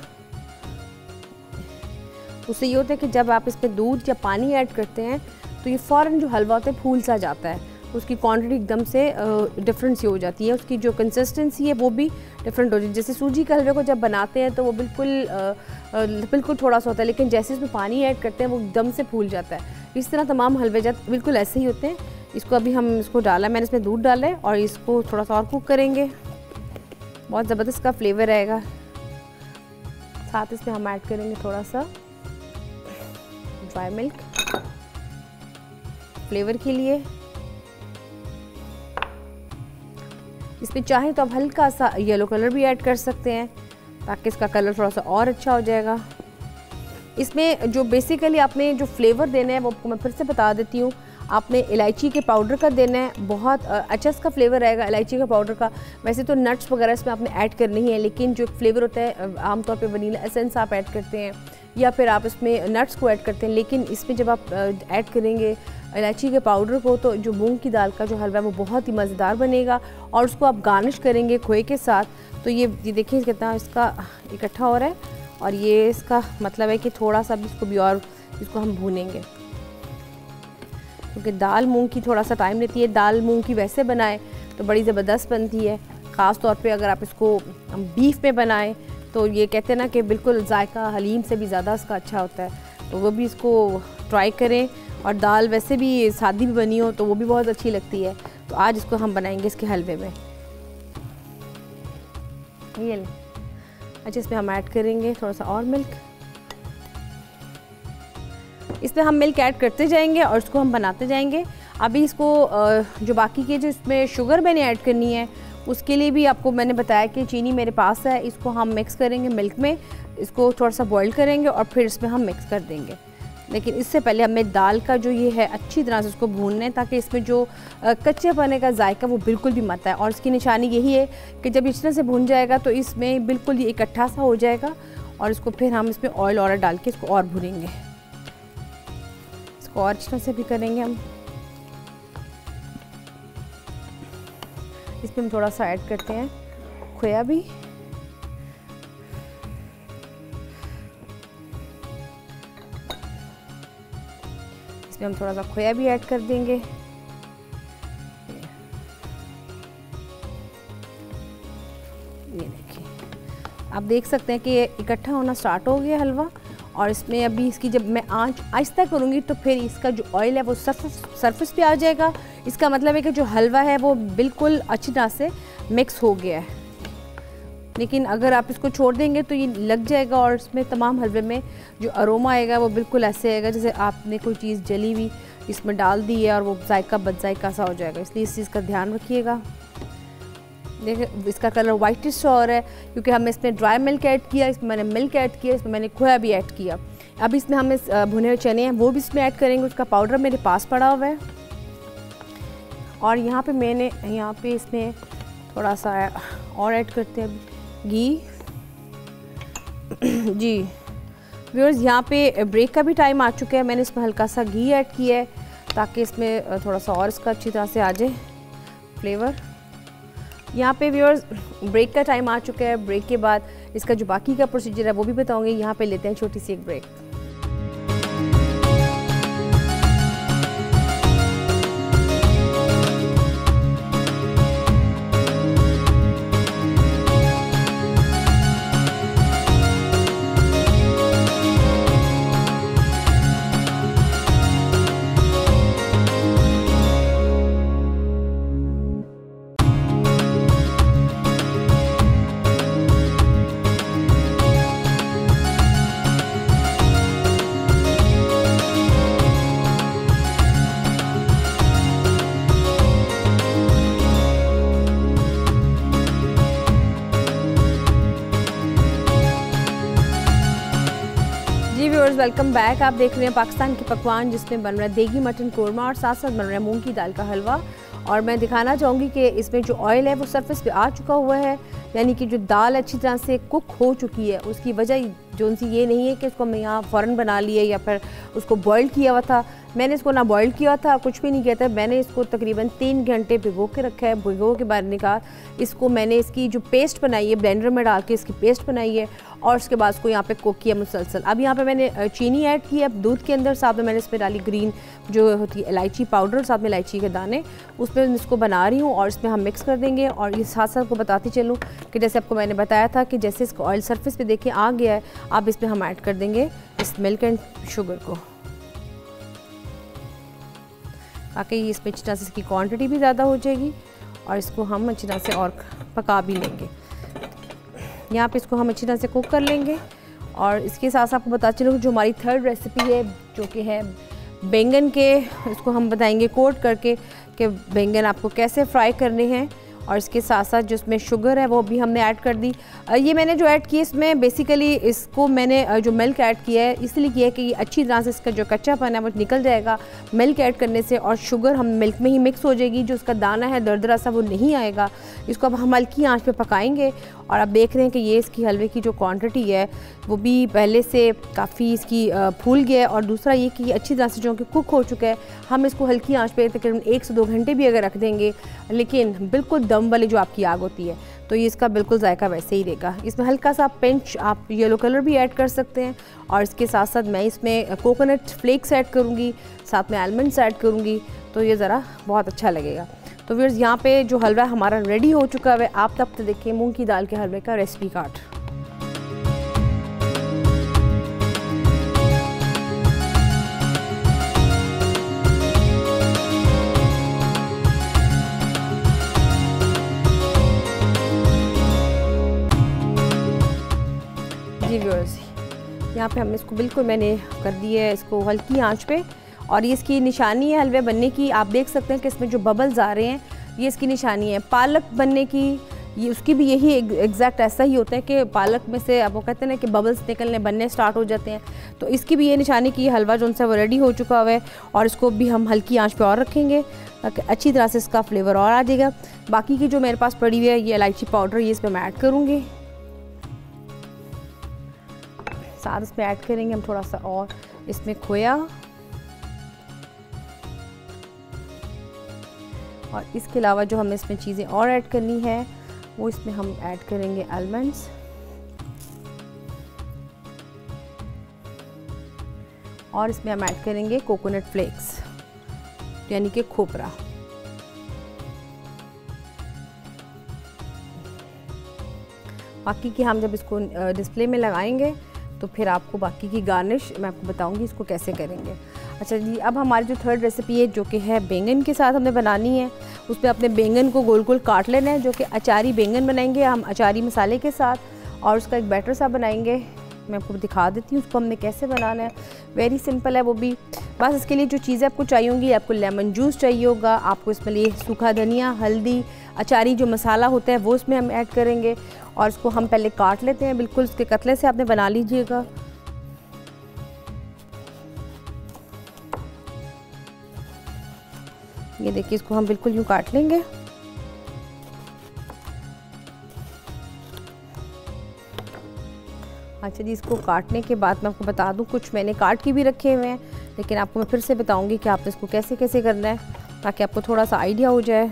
उससे ये होता है कि जब आप इसमें दूध या पानी ऐड करते हैं तो ये फ़ौरन जो हलवा होता है फूल सा जाता है, उसकी क्वांटिटी एकदम से डिफरेंट सी हो जाती है, उसकी जो कंसिस्टेंसी है वो भी डिफरेंट हो जाती है। जैसे सूजी के हलवे को जब बनाते हैं तो वो बिल्कुल थोड़ा सा होता है, लेकिन जैसे इसमें पानी ऐड करते हैं वो एकदम से फूल जाता है। इस तरह तमाम हलवे जात बिल्कुल ऐसे ही होते हैं। इसको अभी हम इसको डाला, मैंने इसमें दूध डाला है और इसको थोड़ा सा और कुक करेंगे। बहुत ज़बरदस्त का फ्लेवर आएगा। साथ इसमें हम ऐड करेंगे थोड़ा सा ड्राई मिल्क फ्लेवर के लिए। इसमें चाहे तो आप हल्का सा येलो कलर भी ऐड कर सकते हैं ताकि इसका कलर थोड़ा सा और अच्छा हो जाएगा। इसमें जो बेसिकली आपने जो फ्लेवर देना है वो आपको मैं फिर से बता देती हूँ। आपने इलायची के पाउडर का देना है, बहुत अच्छा इसका फ्लेवर आएगा इलायची का पाउडर का। वैसे तो नट्स वगैरह इसमें आपने ऐड करनी है, लेकिन जो फ्लेवर होता है आमतौर पे वनीला एसेंस आप ऐड करते हैं या फिर आप इसमें नट्स को ऐड करते हैं, लेकिन इसमें जब आप ऐड करेंगे इलायची के पाउडर को तो जो मूंग की दाल का जो हलवा है वो बहुत ही मज़ेदार बनेगा। और उसको आप गार्निश करेंगे खोए के साथ, तो ये देखिए कितना इसका इकट्ठा हो रहा है। और ये इसका मतलब है कि थोड़ा सा भी इसको भी और इसको हम भूनेंगे, क्योंकि दाल मूंग की थोड़ा सा टाइम लेती है। दाल मूंग की वैसे बनाएं तो बड़ी ज़बरदस्त बनती है, ख़ास तौर पे अगर आप इसको बीफ में बनाएं तो ये कहते हैं ना कि बिल्कुल जायका हलीम से भी ज़्यादा इसका अच्छा होता है। तो वो भी इसको ट्राई करें। और दाल वैसे भी सादी भी बनी हो तो वो भी बहुत अच्छी लगती है। तो आज इसको हम बनाएंगे इसके हलवे में। ये अच्छा, इसमें हम ऐड करेंगे थोड़ा सा और मिल्क। इसमें हम मिल्क ऐड करते जाएंगे और इसको हम बनाते जाएंगे। अभी इसको जो बाकी के जो इसमें शुगर मैंने ऐड करनी है उसके लिए भी आपको मैंने बताया कि चीनी मेरे पास है। इसको हम मिक्स करेंगे मिल्क में, इसको थोड़ा सा बॉईल करेंगे और फिर इसमें हम मिक्स कर देंगे। लेकिन इससे पहले हमें दाल का जो ये है अच्छी तरह से उसको भूनना है ताकि इसमें जो कच्चे पने का जायका वो बिल्कुल भी मत आए। और इसकी निशानी यही है कि जब इस तरह से भून जाएगा तो इसमें बिल्कुल ये इकट्ठा सा हो जाएगा और इसको फिर हम इसमें ऑयल और डाल के इसको और भूनेंगे। इसको और अच्छी तरह से भी करेंगे हम। इसमें हम थोड़ा सा ऐड करते हैं खोया भी। इसमें हम थोड़ा सा खोया भी ऐड कर देंगे। ये देखिए, आप देख सकते हैं कि ये इकट्ठा होना स्टार्ट हो गया हलवा। और इसमें अभी इसकी जब मैं आंच आहिस्ता करूँगी तो फिर इसका जो ऑयल है वो सरफेस पे आ जाएगा। इसका मतलब है कि जो हलवा है वो बिल्कुल अच्छी तरह से मिक्स हो गया है। लेकिन अगर आप इसको छोड़ देंगे तो ये लग जाएगा और इसमें तमाम हलवे में जो अरोमा आएगा वो बिल्कुल ऐसे आएगा जैसे आपने कोई चीज़ जली हुई इसमें डाल दी है और वो जायका बदजायका सा हो जाएगा। इसलिए इस चीज़ का ध्यान रखिएगा। देखिए इसका कलर वाइटिश हो रहा है क्योंकि हमने इसमें ड्राई मिल्क ऐड किया, इसमें मैंने मिल्क ऐड किया, इसमें मैंने खोया भी ऐड किया। अब इसमें हमें भुने हुए चने हैं वो भी इसमें ऐड करेंगे। उसका पाउडर मेरे पास पड़ा हुआ है। और यहाँ पे इसमें थोड़ा सा और ऐड करते हैं घी। जी व्यूअर्स, यहाँ पे ब्रेक का भी टाइम आ चुका है। मैंने इसमें हल्का सा घी ऐड किया है ताकि इसमें थोड़ा सा और इसका अच्छी तरह से आ जाए फ्लेवर। यहाँ पे व्यूअर्स ब्रेक का टाइम आ चुका है। ब्रेक के बाद इसका जो बाकी का प्रोसीजर है वो भी बताऊँगी। यहाँ पे लेते हैं छोटी सी एक ब्रेक। Viewers, welcome back. आप देख रहे हैं पाकिस्तान के पकवान, जिसमें बन रहा है देगी मटन कोरमा और साथ साथ बन रहा है मूंग की दाल का हलवा। और मैं दिखाना चाहूँगी कि इसमें जो ऑयल है वो सरफेस पे आ चुका हुआ है, यानी कि जो दाल अच्छी तरह से कुक हो चुकी है। उसकी वजह जो उनसी ये नहीं है कि इसको हमने यहाँ फ़ौरन बना लिया या फिर उसको बॉयल किया हुआ था। मैंने इसको ना बॉयल किया था, कुछ भी नहीं किया था। मैंने इसको तकरीबन 3 घंटे भिगो के रखा है। भिगो के बाद निकाल इसको मैंने इसकी जो पेस्ट बनाई है, ब्लेंडर में डाल के इसकी पेस्ट बनाई है और उसके बाद इसको यहाँ पे कुक किया मुसलसल। अब यहाँ पे मैंने चीनी ऐड की है दूध के अंदर, साथ में मैंने इसमें डाली ग्रीन जो होती है इलायची पाउडर, साथ में इलायची के दाने। उसमें इसको बना रही हूँ और इसमें हम मिक्स कर देंगे। और ये साथ साथ को बताती चलूँ कि जैसे आपको मैंने बताया था कि जैसे इसको ऑयल सरफेस पे देखें आ गया है, अब इसमें हम ऐड कर देंगे इस मिल्क एंड शुगर को, ताकि इसमें अच्छी तरह से इसकी क्वांटिटी भी ज़्यादा हो जाएगी और इसको हम अच्छी तरह से और पका भी लेंगे। यहाँ पे इसको हम अच्छी तरह से कुक कर लेंगे। और इसके साथ आपको बता चलूँ जो हमारी थर्ड रेसिपी है, जो कि है बैंगन के, इसको हम बताएंगे कोट करके कि बैंगन आपको कैसे फ्राई करने हैं। और इसके साथ साथ जो इसमें शुगर है वो भी हमने ऐड कर दी। ये मैंने जो ऐड की इसमें बेसिकली इसको मैंने जो मिल्क ऐड किया है इसलिए किया है कि ये अच्छी तरह से इसका जो कच्चापन है वो निकल जाएगा मिल्क ऐड करने से, और शुगर हम मिल्क में ही मिक्स हो जाएगी। जो उसका दाना है दरदरा सा वो नहीं आएगा। इसको अब हम हल्की आंच पे पकाएंगे। और अब देख रहे हैं कि ये इसकी हलवे की जो क्वांटिटी है वो भी पहले से काफ़ी इसकी फूल गया है। और दूसरा ये कि अच्छी तरह से जो कि कुक हो चुका है। हम इसको हल्की आंच पे तकरीबन 1 से 2 घंटे भी अगर रख देंगे, लेकिन बिल्कुल दम वाली जो आपकी आग होती है, तो ये इसका बिल्कुल जायका वैसे ही रहेगा। इसमें हल्का सा पिंच आप येलो कलर भी ऐड कर सकते हैं। और इसके साथ साथ मैं इसमें कोकोनट फ्लेक्स ऐड करूँगी, साथ में आलमंड्स ऐड करूँगी, तो ये ज़रा बहुत अच्छा लगेगा। तो फिर यहाँ पे जो हलवा हमारा रेडी हो चुका है, आप तब तक देखिए मूंग की दाल के हलवे का रेसिपी कार्ड। जी व्यूअर्स, यहाँ पे हम इसको बिल्कुल मैंने कर दी है इसको हल्की आंच पे। और ये इसकी निशानी है हलवे बनने की। आप देख सकते हैं कि इसमें जो बबल्स आ रहे हैं ये इसकी निशानी है। पालक बनने की ये उसकी भी यही एग्जैक्ट ऐसा ही होता है कि पालक में से अब वो कहते हैं ना कि बबल्स निकलने बनने स्टार्ट हो जाते हैं। तो इसकी भी ये निशानी की हलवा जो उनसे वो रेडी हो चुका हुआ है। और इसको भी हम हल्की आंच पे और रखेंगे ताकि अच्छी तरह से इसका फ्लेवर और आ जाएगा। बाकी की जो मेरे पास पड़ी हुई है ये इलायची पाउडर, ये इसमें मैं ऐड करूँगी। साथ इसमें ऐड करेंगे हम थोड़ा सा और इसमें खोया, और इसके अलावा जो हमें इसमें चीज़ें और ऐड करनी है वो इसमें हम ऐड करेंगे आलमंड्स, और इसमें हम ऐड करेंगे कोकोनट फ्लेक्स यानी कि खोपरा। बाकी की हम जब इसको डिस्प्ले में लगाएंगे तो फिर आपको बाकी की गार्निश मैं आपको बताऊंगी इसको कैसे करेंगे। अच्छा जी, अब हमारी जो थर्ड रेसिपी है जो कि है बैंगन के साथ हमें बनानी है। उसमें अपने बैंगन को गोल गोल काट लेना है, जो कि अचारी बैंगन बनाएंगे हम अचारी मसाले के साथ, और उसका एक बैटर सा बनाएंगे। मैं आपको दिखा देती हूँ उसको हमने कैसे बनाना है। वेरी सिंपल है वो भी। बस इसके लिए जो चीज़ें आपको चाहिए होंगी, आपको लेमन जूस चाहिए होगा, आपको इसमें लिए सूखा धनिया, हल्दी, अचारी जो मसाला होता है वो इसमें हम ऐड करेंगे। और इसको हम पहले काट लेते हैं, बिल्कुल उसके कतले से आपने बना लीजिएगा। ये देखिए इसको हम बिल्कुल यूँ काट लेंगे। अच्छा जी, इसको काटने के बाद मैं आपको बता दूं कुछ मैंने काट के भी रखे हुए हैं, लेकिन आपको मैं फिर से बताऊंगी कि आपने इसको कैसे कैसे करना है ताकि आपको थोड़ा सा आइडिया हो जाए।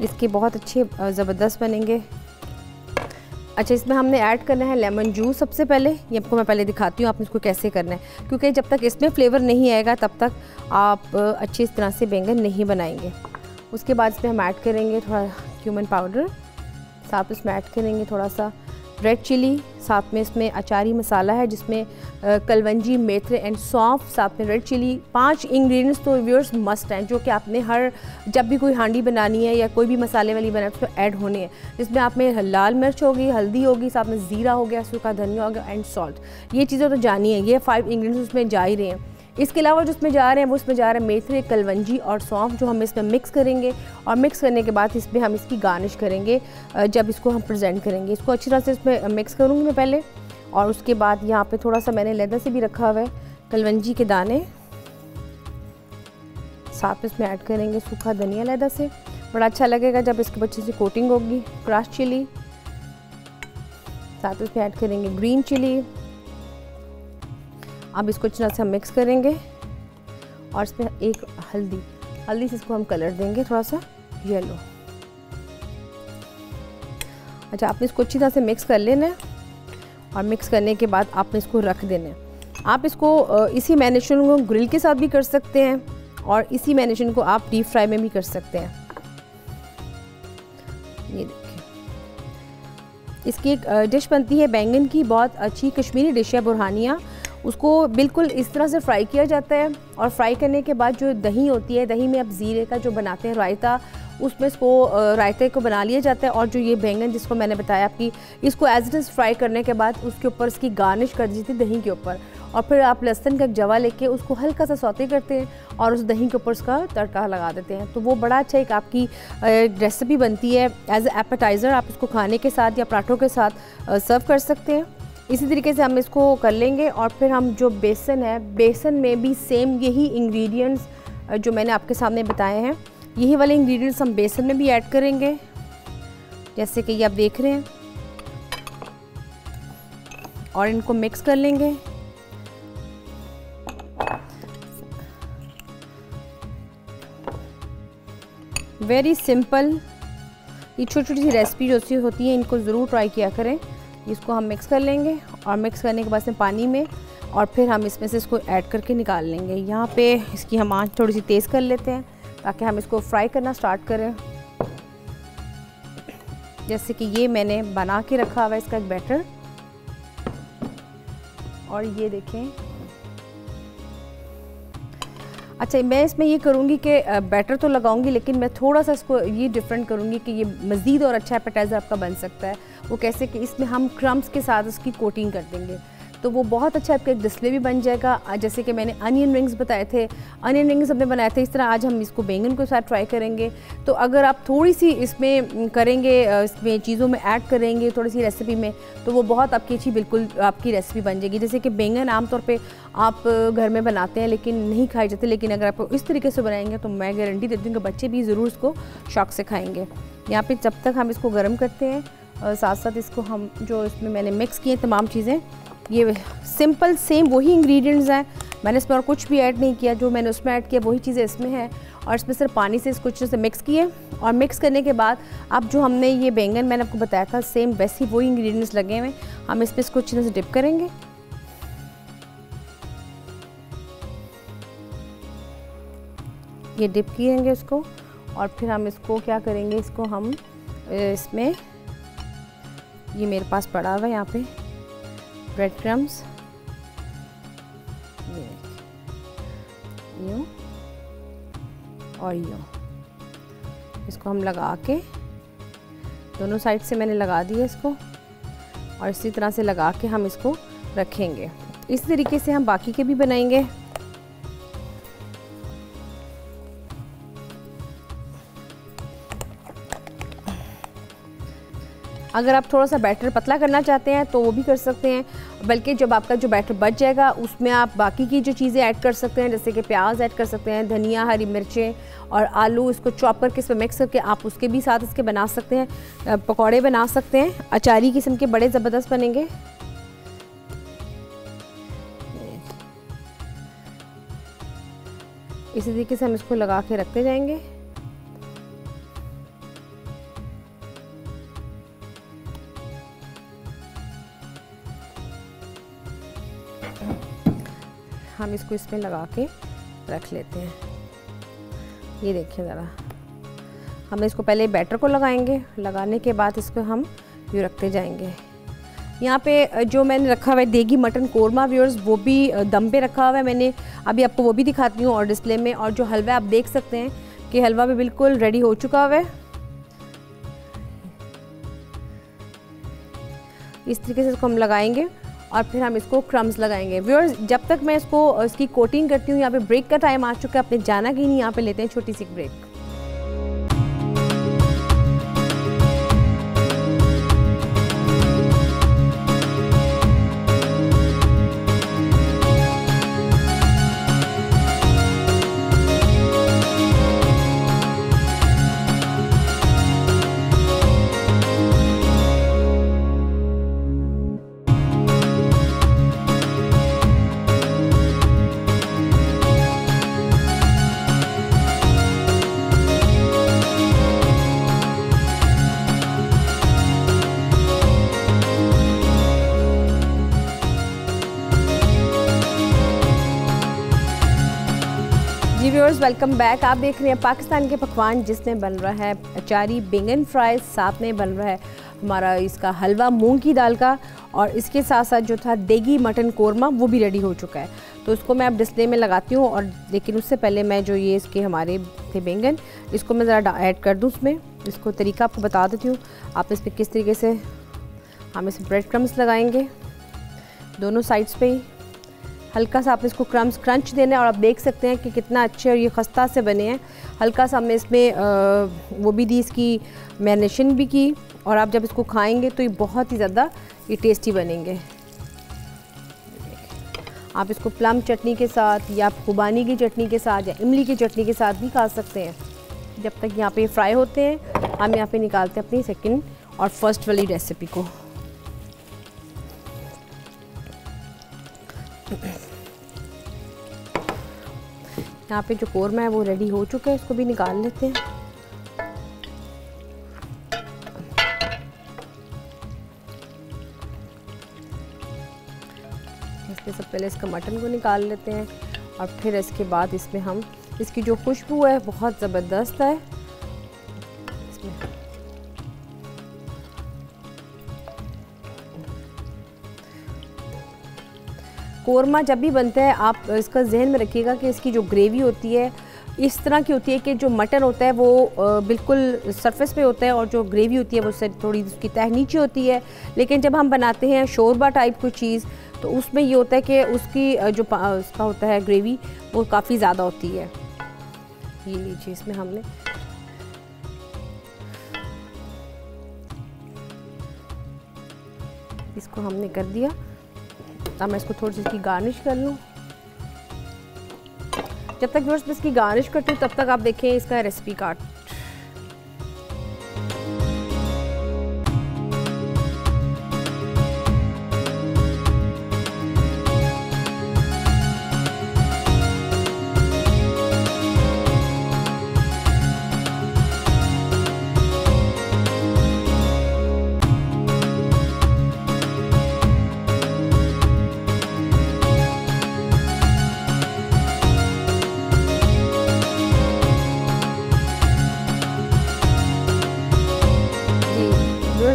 इसके बहुत अच्छे ज़बरदस्त बनेंगे। अच्छा, इसमें हमने ऐड करना है लेमन जूस सबसे पहले। ये आपको मैं पहले दिखाती हूँ आपने इसको कैसे करना है, क्योंकि जब तक इसमें फ्लेवर नहीं आएगा तब तक आप अच्छी तरह से बैंगन नहीं बनाएंगे। उसके बाद इसमें हम ऐड करेंगे थोड़ा क्यूमन पाउडर, साथ इसमें ऐड करेंगे थोड़ा सा रेड चिली, साथ में इसमें अचारी मसाला है जिसमें कलवंजी, मेथरे एंड सौंफ, साथ में रेड चिली। 5 इंग्रेडिएंट्स तो व्यूअर्स मस्ट हैं जो कि आपने हर जब भी कोई हांडी बनानी है या कोई भी मसाले वाली बनाए तो ऐड होने हैं। जिसमें आप में लाल मिर्च होगी, हल्दी होगी, साथ में ज़ीरा हो गया, सूखा धनिया हो गया एंड सॉल्ट। ये चीज़ें तो जानी है, ये 5 इंग्रेडिएंट्स उसमें जा ही रहे हैं। इसके अलावा जो इसमें जा रहे हैं वो इसमें जा रहे हैं मेथरे, कलवंजी और सौंफ, जो हम इसमें मिक्स करेंगे। और मिक्स करने के बाद इसमें हम इसकी गार्निश करेंगे जब इसको हम प्रेजेंट करेंगे। इसको अच्छी तरह से इसमें मिक्स करूँगी मैं पहले, और उसके बाद यहाँ पे थोड़ा सा मैंने लेदर से भी रखा हुआ है कलवंजी के दाने, साथ इसमें ऐड करेंगे सूखा धनिया लेदर से, बड़ा अच्छा लगेगा जब इसके अच्छे से कोटिंग होगी। क्रश चिली, साथ इसमें ऐड करेंगे ग्रीन चिली। अब इसको अच्छी तरह से हम मिक्स करेंगे और इसमें एक हल्दी से इसको हम कलर देंगे थोड़ा सा येलो। अच्छा, आपने इसको अच्छी तरह से मिक्स कर लेना है और मिक्स करने के बाद आपने इसको रख देना है। आप इसको इसी मैरिनेशन को ग्रिल के साथ भी कर सकते हैं और इसी मैरिनेशन को आप डीप फ्राई में भी कर सकते हैं। ये देखिए, इसकी एक डिश बनती है बैंगन की, बहुत अच्छी कश्मीरी डिश है बुरहानिया। उसको बिल्कुल इस तरह से फ्राई किया जाता है और फ्राई करने के बाद जो दही होती है, दही में आप ज़ीरे का जो बनाते हैं रायता, उसमें इसको रायते को बना लिया जाता है और जो ये बैंगन जिसको मैंने बताया आपकी, इसको एज इट इज़ फ्राई करने के बाद उसके ऊपर इसकी गार्निश कर दी थी दही के ऊपर, और फिर आप लहसुन का एक जवा लेके उसको हल्का सा सौते करते हैं और उस दही के ऊपर उसका तड़का लगा देते हैं। तो वो बड़ा अच्छा एक आपकी रेसिपी बनती है एज ए एपेटाइज़र। आप इसको खाने के साथ या पराठों के साथ सर्व कर सकते हैं। इसी तरीके से हम इसको कर लेंगे और फिर हम जो बेसन है, बेसन में भी सेम यही इंग्रेडिएंट्स जो मैंने आपके सामने बताए हैं, यही वाले इंग्रेडिएंट्स हम बेसन में भी ऐड करेंगे, जैसे कि ये आप देख रहे हैं, और इनको मिक्स कर लेंगे। वेरी सिंपल, ये छोटी छोटी सी रेसिपी जो होती है इनको ज़रूर ट्राई किया करें। इसको हम मिक्स कर लेंगे और मिक्स करने के बाद इसमें पानी में, और फिर हम इसमें से इसको ऐड करके निकाल लेंगे। यहाँ पे इसकी हम आंच थोड़ी सी तेज़ कर लेते हैं ताकि हम इसको फ्राई करना स्टार्ट करें। जैसे कि ये मैंने बना के रखा हुआ है इसका एक बैटर, और ये देखें। अच्छा, मैं इसमें ये करूँगी कि बैटर तो लगाऊंगी, लेकिन मैं थोड़ा सा इसको ये डिफरेंट करूँगी कि ये मज़ीद और अच्छा एपेटाइज़र आपका बन सकता है। वो कैसे कि इसमें हम क्रम्स के साथ उसकी कोटिंग कर देंगे, तो वो बहुत अच्छा आपका एक डिस्प्ले भी बन जाएगा। जैसे कि मैंने अनियन रिंग्स बताए थे, अनियन रिंग्स हमने बनाए थे, इस तरह आज हम इसको बैंगन के साथ ट्राई करेंगे। तो अगर आप थोड़ी सी इसमें करेंगे, इसमें चीज़ों में ऐड करेंगे थोड़ी सी रेसिपी में, तो वो बहुत आपकी अच्छी बिल्कुल आपकी रेसिपी बन जाएगी। जैसे कि बैंगन आमतौर पे आप घर में बनाते हैं लेकिन नहीं खाए जाते, लेकिन अगर आप इस तरीके से बनाएंगे तो मैं गारंटी देती हूँ कि बच्चे भी ज़रूर इसको शौक से खाएँगे। यहाँ पर जब तक हम इसको गर्म करते हैं, साथ साथ इसको हम जो इसमें मैंने मिक्स किए तमाम चीज़ें, ये सिंपल सेम वही इंग्रेडिएंट्स हैं, मैंने इसमें और कुछ भी ऐड नहीं किया। जो मैंने उसमें ऐड किया वही चीज़ें इसमें हैं, और इसमें सिर्फ पानी से इसको अच्छे से मिक्स किए। और मिक्स करने के बाद अब जो हमने ये बैंगन मैंने आपको बताया था, सेम वैसे ही वही इंग्रेडिएंट्स लगे हुए, हम इसमें इसको अच्छे से डिप करेंगे। ये डिप करेंगे इसको, और फिर हम इसको क्या करेंगे, इसको हम इसमें, ये मेरे पास पड़ा हुआ है यहाँ पे ब्रेड क्रम्स, यूँ और यूँ, इसको हम लगा के दोनों साइड से मैंने लगा दिया इसको, और इसी तरह से लगा के हम इसको रखेंगे। इस तरीके से हम बाकी के भी बनाएंगे। अगर आप थोड़ा सा बैटर पतला करना चाहते हैं तो वो भी कर सकते हैं, बल्कि जब आपका जो बैटर बच जाएगा उसमें आप बाकी की जो चीज़ें ऐड कर सकते हैं, जैसे कि प्याज ऐड कर सकते हैं, धनिया, हरी मिर्चें और आलू, इसको चॉप करके इसमें मिक्स करके आप उसके भी साथ इसके बना सकते हैं, पकौड़े बना सकते हैं, अचारी किस्म के बड़े ज़बरदस्त बनेंगे। इसी तरीके से हम इसको लगा के रखते जाएंगे। हम इसको इसमें लगा के रख लेते हैं। ये देखिए ज़रा, हम इसको पहले बैटर को लगाएंगे, लगाने के बाद इसको हम यूँ रखते जाएंगे। यहाँ पे जो मैंने रखा हुआ है देगी मटन कोरमा व्यूअर्स, वो भी दम पे रखा हुआ है मैंने, अभी आपको वो भी दिखाती हूँ और डिस्प्ले में। और जो हलवा आप देख सकते हैं कि हलवा भी बिल्कुल रेडी हो चुका हुआ है। इस तरीके से इसको हम लगाएंगे और फिर हम इसको क्रम्स लगाएंगे। व्यूअर्स, जब तक मैं इसकी कोटिंग करती हूँ, यहाँ पे ब्रेक का टाइम आ चुका है, आपने जाना कि नहीं, यहाँ पे लेते हैं छोटी सी ब्रेक। Viewers, welcome back. आप देख रहे हैं पाकिस्तान के पकवान जिसमें बन रहा है अचारी बैंगन फ्राई, साथ में बन रहा है हमारा इसका हलवा मूंग की दाल का, और इसके साथ साथ जो था देगी मटन कोरमा वो भी रेडी हो चुका है। तो इसको मैं अब डिस्प्ले में लगाती हूँ, और लेकिन उससे पहले मैं जो ये इसके हमारे थे बैंगन, इसको मैं ज़रा ऐड कर दूँ उसमें। इसको तरीका आपको बता देती हूँ। आप इस पर किस तरीके से हम इस ब्रेड क्रम्स लगाएंगे दोनों साइड्स पे ही। हल्का सा आपने इसको क्रंच देना है, और आप देख सकते हैं कि कितना अच्छे और ये खस्ता से बने हैं। हल्का सा हमने इसमें वो भी दी, इसकी मैरिनेशन भी की, और आप जब इसको खाएंगे तो ये बहुत ही ज़्यादा ये टेस्टी बनेंगे। आप इसको प्लम चटनी के साथ या खुबानी की चटनी के साथ या इमली की चटनी के साथ भी खा सकते हैं। जब तक यहाँ पे फ्राई होते हैं, हम यहाँ पे निकालते हैं अपनी सेकंड और फर्स्ट वाली रेसिपी को। यहाँ पे जो कोरमा है वो रेडी हो चुका है, इसको भी निकाल लेते हैं। इसमें सब पहले इसका मटन को निकाल लेते हैं, और फिर इसके बाद इसमें हम इसकी जो खुशबू है बहुत ज़बरदस्त है। इसमें कोरमा जब भी बनता है, आप इसका जहन में रखिएगा कि इसकी जो ग्रेवी होती है इस तरह की होती है कि जो मटन होता है वो बिल्कुल सरफेस पे होता है, और जो ग्रेवी होती है वो उससे थोड़ी उसकी तह नीचे होती है। लेकिन जब हम बनाते हैं शोरबा टाइप कोई चीज़, तो उसमें ये होता है कि उसकी जो उसका होता है ग्रेवी वो काफ़ी ज़्यादा होती है। ये लीजिए, इसमें हमने इसको हमने कर दिया। अब मैं इसको थोड़ी सी इसकी गार्निश कर लूँ। जब तक व्यूअर्स मैं इसकी गार्निश करती हूँ, तब तक आप देखें इसका रेसिपी कार्ड।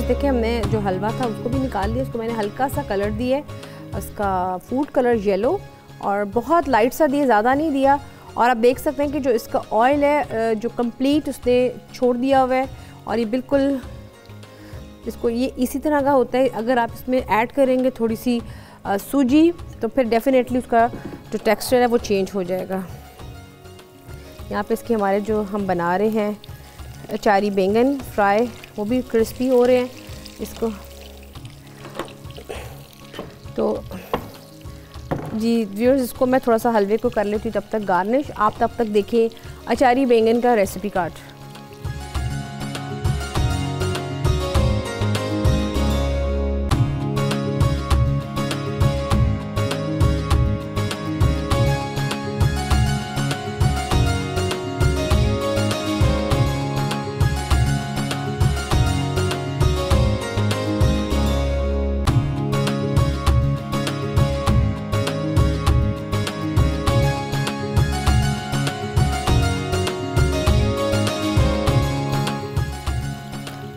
देखिए, हमने जो हलवा था उसको भी निकाल लिया। उसको मैंने हल्का सा कलर दिया है, उसका फूड कलर येलो, और बहुत लाइट सा दिया, ज़्यादा नहीं दिया। और आप देख सकते हैं कि जो इसका ऑयल है जो कंप्लीट उसने छोड़ दिया हुआ है, और ये बिल्कुल इसको ये इसी तरह का होता है। अगर आप इसमें ऐड करेंगे थोड़ी सी सूजी, तो फिर डेफिनेटली उसका जो टेक्सचर है वो चेंज हो जाएगा। यहाँ पे इसके हमारे जो हम बना रहे हैं अचारी बैंगन फ्राई, वो भी क्रिस्पी हो रहे हैं इसको। तो जी व्यूअर्स, इसको मैं थोड़ा सा हलवे को कर लेती हूँ तब तक गार्निश। आप तब तक देखिए अचारी बैंगन का रेसिपी कार्ड।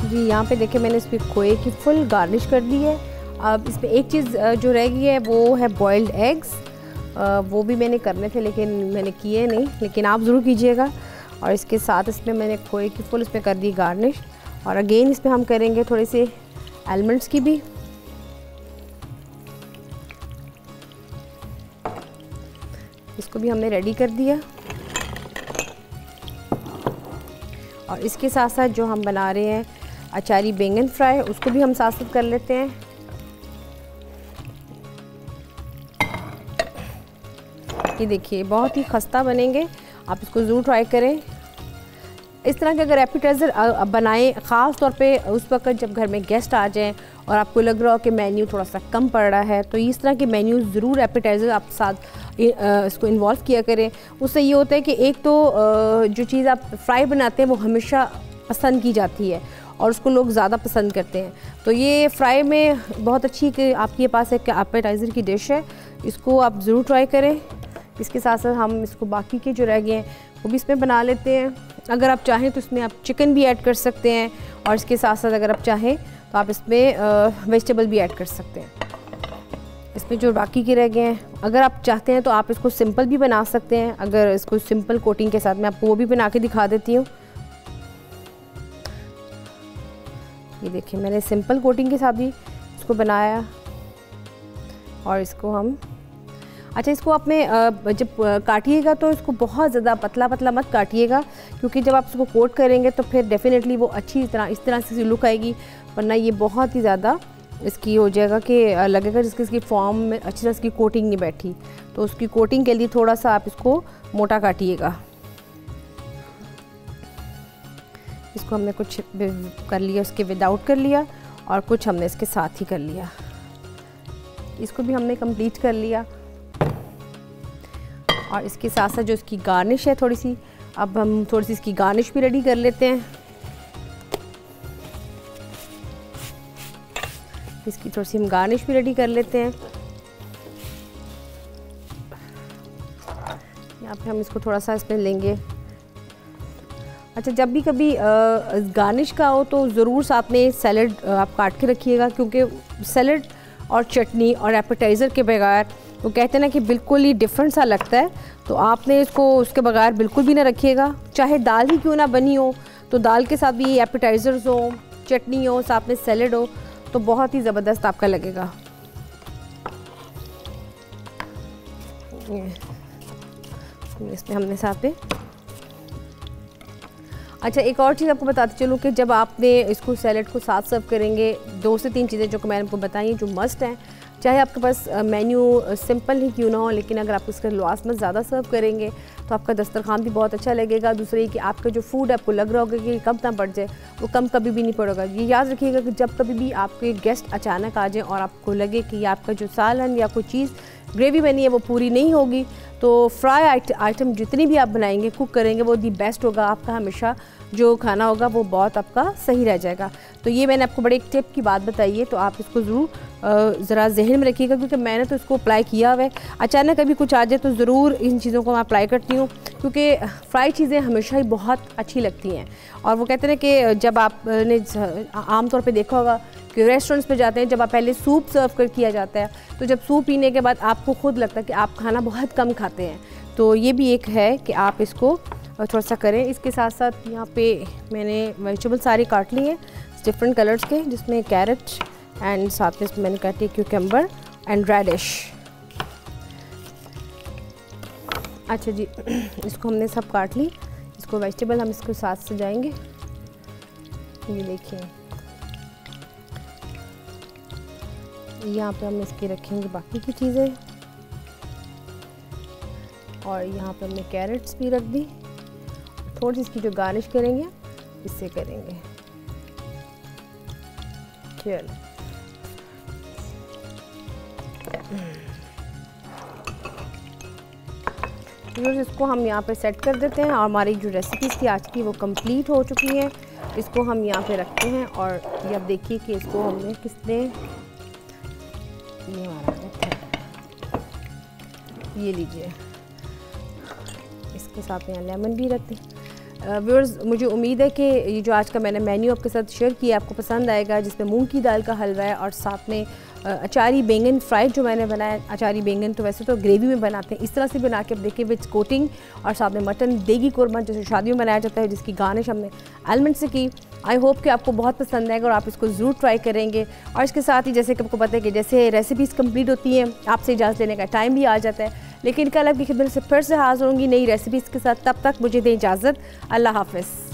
जी यहाँ पे देखिए, मैंने इसमें खोए की फुल गार्निश कर दी है। अब इसमें एक चीज़ जो रह गई है वो है बॉइल्ड एग्स। वो भी मैंने करने थे लेकिन मैंने किए नहीं, लेकिन आप ज़रूर कीजिएगा। और इसके साथ इसमें मैंने खोए की फुल इसमें कर दी गार्निश, और अगेन इसमें हम करेंगे थोड़े से आलमंड्स की भी। इसको भी हमने रेडी कर दिया, और इसके साथ साथ जो हम बना रहे हैं अचारी बैंगन फ्राई, उसको भी हम साथ साथ कर लेते हैं। ये देखिए, बहुत ही खस्ता बनेंगे, आप इसको ज़रूर ट्राई करें। इस तरह के अगर एपिटाइज़र बनाएं, ख़ास तौर पे उस वक्त जब घर में गेस्ट आ जाएं और आपको लग रहा हो कि मेन्यू थोड़ा सा कम पड़ रहा है, तो इस तरह के मेन्यू ज़रूर एपिटाइज़र आप साथ इसको इन्वॉल्व किया करें। उससे ये होता है कि एक तो जो चीज़ आप फ्राई बनाते हैं वो हमेशा पसंद की जाती है, और उसको लोग ज़्यादा पसंद करते हैं। तो ये फ्राई में बहुत अच्छी कि आपके पास एक एपेटाइज़र की डिश है, इसको आप ज़रूर ट्राई करें। इसके साथ साथ हम इसको बाकी के जो रह गए हैं वो भी इसमें बना लेते हैं। अगर आप चाहें तो इसमें आप चिकन भी ऐड कर सकते हैं, और इसके साथ साथ अगर आप चाहें तो आप इसमें वेजिटेबल भी ऐड कर सकते हैं। इसमें जो बाकी के रह गए हैं, अगर आप चाहते हैं तो आप इसको सिंपल भी बना सकते हैं। अगर इसको सिंपल कोटिंग के साथ मैं आपको वो भी बना के दिखा देती हूँ। ये देखिए मैंने सिंपल कोटिंग के साथ भी इसको बनाया, और इसको हम अच्छा इसको आपने जब काटिएगा तो इसको बहुत ज़्यादा पतला पतला मत काटिएगा, क्योंकि जब आप इसको कोट करेंगे तो फिर डेफिनेटली वो अच्छी तरह इस तरह से लुक आएगी, वरना ये बहुत ही ज़्यादा इसकी हो जाएगा कि लगेगा जिसकी इसकी फॉर्म में अच्छी तरह इसकी कोटिंग नहीं बैठी। तो उसकी कोटिंग के लिए थोड़ा सा आप इसको मोटा काटिएगा। इसको हमने कुछ कर लिया उसके विदाउट कर लिया, और कुछ हमने इसके साथ ही कर लिया। इसको भी हमने कंप्लीट कर लिया, और इसके साथ साथ जो इसकी गार्निश है थोड़ी सी, अब हम थोड़ी सी इसकी गार्निश भी रेडी कर लेते हैं। इसकी थोड़ी सी हम गार्निश भी रेडी कर लेते हैं। यहाँ पे हम इसको थोड़ा सा इसमें लेंगे। अच्छा, जब भी कभी गार्निश का हो तो ज़रूर साथ में सैलड आप काट के रखिएगा, क्योंकि सैलड और चटनी और एपेटाइज़र के बगैर वो कहते हैं ना कि बिल्कुल ही डिफरेंट सा लगता है। तो आपने इसको उसके बगैर बिल्कुल भी ना रखिएगा। चाहे दाल ही क्यों ना बनी हो, तो दाल के साथ भी एपेटाइज़र्स हो, चटनी हो, साथ में सैलड हो, तो बहुत ही ज़बरदस्त आपका लगेगा। इसमें हमने साथ में अच्छा एक और चीज़ आपको बताती चलूँ कि जब आपने इसको सैलड को साथ सर्व करेंगे, 2 से 3 चीज़ें जो कि मैंने आपको बताई हैं जो मस्ट हैं। चाहे आपके पास मेन्यू सिंपल ही क्यों ना हो, लेकिन अगर आप उसका लवासमत ज़्यादा सर्व करेंगे तो आपका दस्तरखान भी बहुत अच्छा लगेगा। दूसरे कि आपका जो फूड आपको लग रहा होगा कि कम ना पड़ जाए, वो कम कभी भी नहीं पड़ेगा। ये याद रखिएगा कि जब कभी भी आपके गेस्ट अचानक आ जाए और आपको लगे कि आपका जो सालन या कोई चीज़ ग्रेवी बनी है वो पूरी नहीं होगी, तो फ्राई आइटम जितनी भी आप बनाएंगे, कुक करेंगे, वो दी बेस्ट होगा। आपका हमेशा जो खाना होगा वो बहुत आपका सही रह जाएगा। तो ये मैंने आपको बड़े एक टिप की बात बताई है, तो आप इसको ज़रूर ज़रा जहन में रखिएगा, क्योंकि मैंने तो इसको अप्लाई किया हुआ है। अचानक कभी कुछ आ जाए तो ज़रूर इन चीज़ों को मैं अप्लाई करती हूँ, क्योंकि फ्राई चीज़ें हमेशा ही बहुत अच्छी लगती हैं। और वो कहते हैं कि जब आपने आमतौर पे देखा होगा कि रेस्टोरेंट्स पे जाते हैं, जब आप पहले सूप सर्व कर किया जाता है, तो जब सूप पीने के बाद आपको खुद लगता है कि आप खाना बहुत कम खाते हैं। तो ये भी एक है कि आप इसको थोड़ा सा करें। इसके साथ साथ यहाँ पे मैंने वेजिटेबल सारी काट ली हैं डिफरेंट कलर्स के, जिसमें कैरेट एंड साथ में इसमें मैंने काटी क्यूकम्बर एंड रेडिश। अच्छा जी, इसको हमने सब काट ली। इसको वेजिटेबल हम इसको साथ सजाएंगे। ये देखिए, यहाँ पे हम इसके रखेंगे बाकी की चीज़ें, और यहाँ पे हमने कैरेट्स भी रख दी। थोड़ी सी इसकी जो गार्निश करेंगे इससे करेंगे। चलो, इसको हम यहाँ पे सेट कर देते हैं, और हमारी जो रेसिपीज़ थी आज की वो कंप्लीट हो चुकी है। इसको हम यहाँ पे रखते हैं, और ये आप देखिए कि इसको हमने किसने ये हमारा ये लीजिए, इसके साथ में लेमन भी रखते हैं। व्यूअर्स, मुझे उम्मीद है कि ये जो आज का मैंने मेन्यू आपके साथ शेयर किया आपको पसंद आएगा, जिसमें मूंग की दाल का हलवा है और साथ में अचारी बैंगन फ्राइड जो मैंने बनाया। अचारी बैंगन तो वैसे तो ग्रेवी में बनाते हैं, इस तरह से बना के देखिए विद कोटिंग, और साथ में मटन देगी कोरमा जैसे शादियों में बनाया जाता है, जिसकी गार्निश हमने आलमंड से की। आई होप कि आपको बहुत पसंद आएगा और आप इसको ज़रूर ट्राई करेंगे। और इसके साथ ही जैसे कि आपको पता है कि जैसे रेसिपीज़ कंप्लीट होती हैं, आपसे इजाज़त लेने का टाइम भी आ जाता है, लेकिन कल आपकी खिदमत से फिर से हाज़िर होंगी नई रेसिपीज़ के साथ। तब तक मुझे दें इजाज़त। अल्लाह हाफ़िज़।